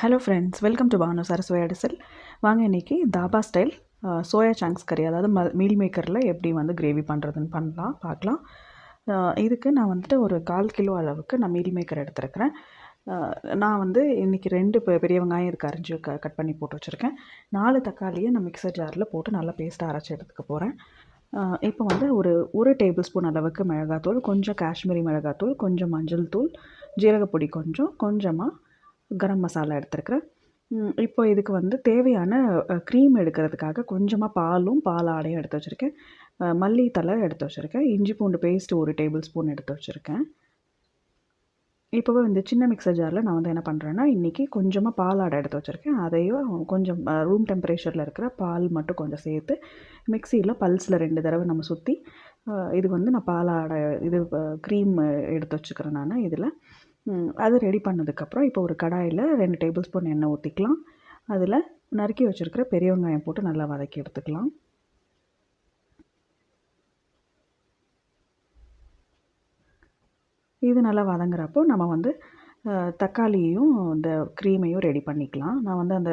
Hello friends, welcome to Banu Saraswathi Adisal. வாங்க இன்றைக்கி dhaba style soya chunks கறி, அதாவது மீல் மேக்கரில் எப்படி வந்து கிரேவி பண்ணுறதுன்னு பார்க்கலாம். இதுக்கு நான் வந்துட்டு ஒரு 1/4 கிலோ அளவுக்கு நான் மீல் மேக்கர் எடுத்துருக்கிறேன். நான் வந்து இன்றைக்கி 2 பெரிய வெங்காயம் இதுக்கு அரிஞ்சு கட் பண்ணி போட்டு வச்சுருக்கேன். 4 தக்காளியை நான் மிக்சர் ஜாரில் போட்டு நல்லா பேஸ்ட்டாக அரைச்சி எடுத்துக்க போகிறேன். இப்போ வந்து ஒரு டேபிள் ஸ்பூன் அளவுக்கு மிளகாத்தூள், கொஞ்சம் காஷ்மீரி மிளகாத்தூள், கொஞ்சம் மஞ்சள் தூள், ஜீரகப்பொடி கொஞ்சமாக கரம் மசாலா எடுத்துருக்கிறேன். இப்போ இதுக்கு வந்து தேவையான க்ரீம் எடுக்கிறதுக்காக கொஞ்சமாக பால் ஆடையும் எடுத்து வச்சுருக்கேன். மல்லித்தலை எடுத்து வச்சுருக்கேன். இஞ்சி பூண்டு பேஸ்ட் 1 டேபிள் ஸ்பூன் எடுத்து வச்சுருக்கேன். இப்போவே இந்த சின்ன மிக்சர் ஜாரில் நான் வந்து என்ன பண்ணுறேன்னா, இன்றைக்கி கொஞ்சமாக பால் ஆடை எடுத்து வச்சுருக்கேன். அதையும் கொஞ்சம் ரூம் டெம்பரேச்சரில் இருக்கிற பால் மட்டும் கொஞ்சம் சேர்த்து மிக்சியில் பல்ஸில் 2 தடவை நம்ம சுற்றி இது வந்து நான் பால் ஆடை இது க்ரீம் எடுத்து வச்சுக்கிறேன் நான் இதில். அது ரெடி பண்ணதுக்கப்புறம் இப்போ ஒரு கடாயில் 2 டேபிள் ஸ்பூன் எண்ணெய் ஊற்றிக்கலாம். அதில் நறுக்கி வச்சுருக்கிற பெரிய வெங்காயம் போட்டு நல்லா வதக்கி எடுத்துக்கலாம். இது நல்லா வதங்குறப்போ நம்ம வந்து தக்காளியையும் இந்த க்ரீமையும் ரெடி பண்ணிக்கலாம். நான் வந்து அந்த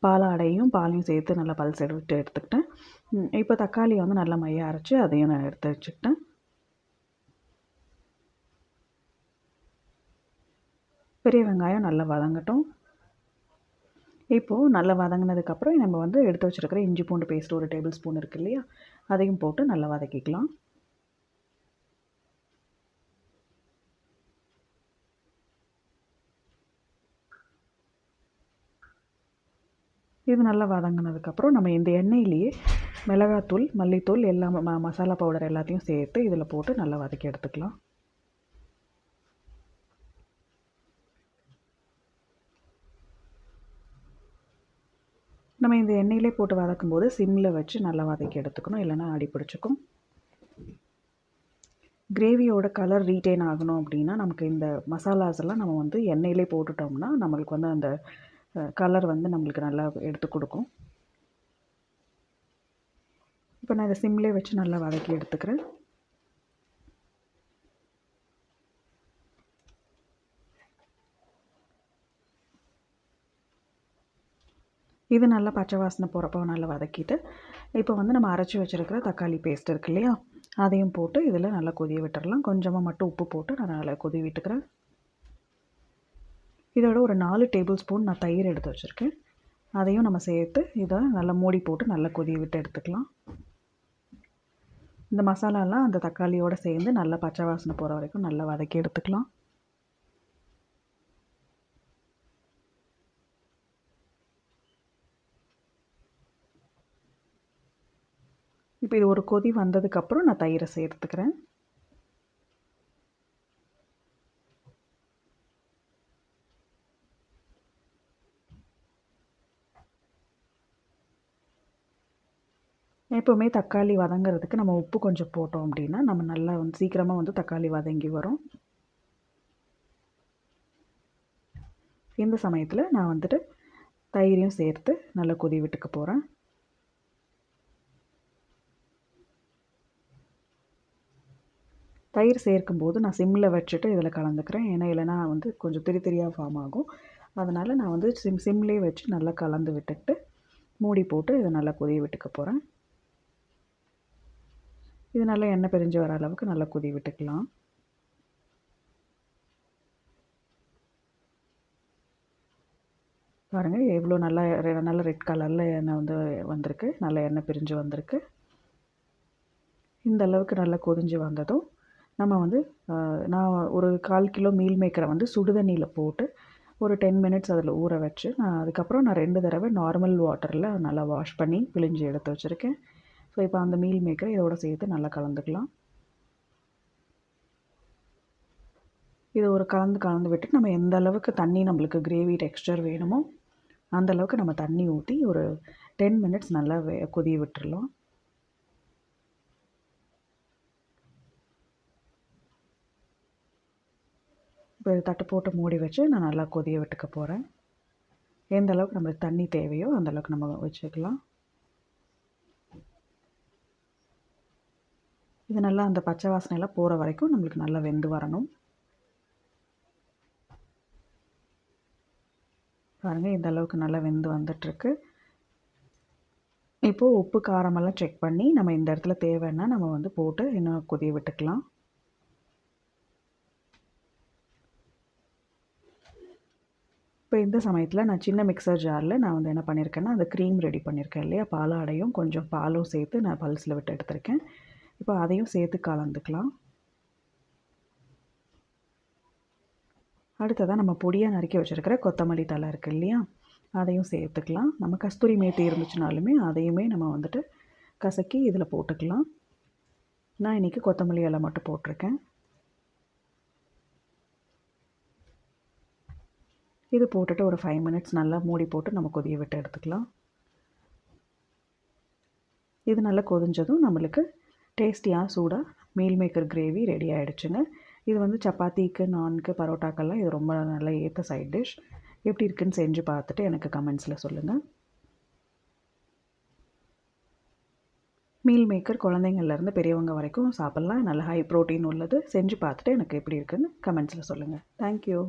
பாலாடையும் பாலையும் சேர்த்து நல்லா பல்ஸ் எடுத்துக்கிட்டேன். இப்போ தக்காளியை வந்து நல்லா மைய அரைச்சி அதையும் நான் எடுத்து வச்சுக்கிட்டேன். பெரிய வெங்காயம் நல்லா வதங்கட்டும். இப்போது நல்லா வதங்கினதுக்கப்புறம் நம்ம வந்து எடுத்து வச்சுருக்கிற இஞ்சி பூண்டு பேஸ்ட் 1 டேபிள் ஸ்பூன் இருக்குது இல்லையா, அதையும் போட்டு நல்லா வதக்கிக்கலாம். இது நல்லா வதங்கினதுக்கப்புறம் நம்ம இந்த எண்ணெயிலேயே மிளகாத்தூள், மல்லித்தூள் எல்லாம் மசாலா பவுடர் எல்லாத்தையும் சேர்த்து இதில் போட்டு நல்லா வதக்கி எடுத்துக்கலாம். நம்ம இந்த எண்ணெயிலே போட்டு வதக்கும்போது சிம்மில் வச்சு நல்லா வதக்கி எடுத்துக்கணும், இல்லைன்னா அடி பிடிச்சிக்கும். கிரேவியோட கலர் ரீட்டைன் ஆகணும் அப்படின்னா நமக்கு இந்த மசாலாஸ் எல்லாம் நம்ம வந்து எண்ணெயிலே போட்டுட்டோம்னா நம்மளுக்கு வந்து அந்த கலர் வந்து நம்மளுக்கு நல்லா எடுத்து கொடுக்கும். இப்போ நான் இதை சிம்லேயே வச்சு நல்லா வதக்கி எடுத்துக்கிறேன். இது நல்லா பச்சை வாசனை போகிறப்போ நல்லா வதக்கிட்டு இப்போ வந்து நம்ம அரைச்சி வச்சுருக்கிற தக்காளி பேஸ்ட் இருக்கு இல்லையா, அதையும் போட்டு இதில் நல்லா கொதிய விட்டுடலாம். கொஞ்சமாக மட்டும் உப்பு போட்டு நான் நல்லா கொதி விட்டுக்கிறேன். இதோட ஒரு 4 டேபிள் ஸ்பூன் நான் தயிர் எடுத்து வச்சுருக்கேன். அதையும் நம்ம சேர்த்து இதை நல்லா மூடி போட்டு நல்லா கொதிய விட்டு எடுத்துக்கலாம். இந்த மசாலாலாம் அந்த தக்காளியோடு சேர்ந்து நல்லா பச்சை வாசனை போகிற வரைக்கும் நல்லா வதக்கி எடுத்துக்கலாம். இப்போ இது ஒரு கொதி வந்ததுக்கப்புறம் நான் தயிரை சேர்த்துக்கிறேன். எப்போவுமே தக்காளி வதங்கிறதுக்கு நம்ம உப்பு கொஞ்சம் போட்டோம் அப்படின்னா நம்ம நல்லா வந்து சீக்கிரமாக வந்து தக்காளி வதங்கி வரும். இந்த சமயத்தில் நான் வந்துட்டு தயிரையும் சேர்த்து நல்லா கொதி விட்டுக்க போகிறேன். தயிர் சேர்க்கும்போது நான் சிம்மில் வச்சுட்டு இதில் கலந்துக்கிறேன். ஏன்னா இல்லைனா வந்து கொஞ்சம் திரியாக ஃபார்ம் ஆகும். அதனால் நான் வந்து சிம்லேயே வச்சு நல்லா கலந்து விட்டுட்டு மூடி போட்டு இதை நல்லா கொதிய விட்டுக்க போகிறேன். இது நல்லா எண்ணெய் பிரிஞ்சு வர அளவுக்கு நல்லா கொதி விட்டுக்கலாம். பாருங்கள் எவ்வளோ நல்லா ரெட் கலரில் எண்ணெய் வந்து வந்திருக்கு, நல்லா எண்ணெய் பிரிஞ்சு வந்திருக்கு. இந்த அளவுக்கு நல்லா கொதிஞ்சு வந்ததும் நம்ம வந்து நான் ஒரு 1/4 கிலோ மீல் மேக்கரை வந்து சுடுதண்ணியில் போட்டு ஒரு 10 மினிட்ஸ் அதில் ஊற வச்சு அதுக்கப்புறம் நான் 2 தடவை நார்மல் வாட்டரில் நல்லா வாஷ் பண்ணி பிழிஞ்சு எடுத்து வச்சுருக்கேன். ஸோ இப்போ அந்த மீல் மேக்கரை இதோட சேர்த்து நல்லா கலந்துக்கலாம். இது ஒரு கலந்து விட்டு நம்ம எந்த அளவுக்கு தண்ணி நம்மளுக்கு கிரேவி டெக்ஸ்டர் வேணுமோ அந்தளவுக்கு நம்ம தண்ணி ஊற்றி ஒரு 10 மினிட்ஸ் நல்லா கொதிய விட்டுடலாம். இப்போ தட்டு போட்டு மூடி வச்சு நான் நல்லா கொதிய விட்டுக்க போகிறேன். எந்த அளவுக்கு நம்மளுக்கு தண்ணி தேவையோ அந்தளவுக்கு நம்ம வச்சுக்கலாம். இது நல்லா அந்த பச்சை வாசனையெல்லாம் போகிற வரைக்கும் நம்மளுக்கு நல்லா வெந்து வரணும். பாருங்கள் இந்த அளவுக்கு நல்லா வெந்து வந்துட்டுருக்கு. இப்போது உப்பு காரமெல்லாம் செக் பண்ணி நம்ம இந்த இடத்துல தேவைன்னா நம்ம வந்து போட்டு இன்னும் கொதிய விட்டுக்கலாம். இப்போ இந்த சமயத்தில் நான் சின்ன மிக்சர் ஜாரில் நான் வந்து என்ன பண்ணியிருக்கேன்னா அந்த க்ரீம் ரெடி பண்ணியிருக்கேன் இல்லையா, பாலாடையும் கொஞ்சம் பாலும் சேர்த்து நான் பல்ஸில் விட்டு எடுத்திருக்கேன். இப்போ அதையும் சேர்த்து கலந்துக்கலாம். அடுத்ததாக நம்ம பொடியாக நறுக்கி வச்சுருக்கிற கொத்தமல்லி தழை இருக்குது இல்லையா, அதையும் சேர்த்துக்கலாம். நம்ம கஸ்தூரி மேத்தி இருந்துச்சுனாலுமே அதையுமே நம்ம வந்துட்டு கசக்கி இதில் போட்டுக்கலாம். நான் இன்றைக்கி கொத்தமல்லி இலை மட்டும் போட்டிருக்கேன். இது போட்டுட்டு ஒரு 5 மினிட்ஸ் நல்லா மூடி போட்டு நம்ம கொதிய விட்டு எடுத்துக்கலாம். இது நல்லா கொதிஞ்சதும் நம்மளுக்கு டேஸ்டியாக சூடாக மீல் மேக்கர் கிரேவி ரெடி ஆகிடுச்சுங்க. இது வந்து சப்பாத்திக்கு, நான்கு, பரோட்டாக்கெல்லாம் இது ரொம்ப நல்ல ஏற்ற சைட் டிஷ். எப்படி இருக்குன்னு செஞ்சு பார்த்துட்டு எனக்கு கமெண்ட்ஸில் சொல்லுங்கள். மீல் மேக்கர் குழந்தைங்கள்லேருந்து பெரியவங்க வரைக்கும் சாப்பிட்லாம். நல்ல ஹை ப்ரோட்டீன் உள்ளது. செஞ்சு பார்த்துட்டு எனக்கு எப்படி இருக்குன்னு கமெண்ட்ஸில் சொல்லுங்கள். தேங்க்யூ.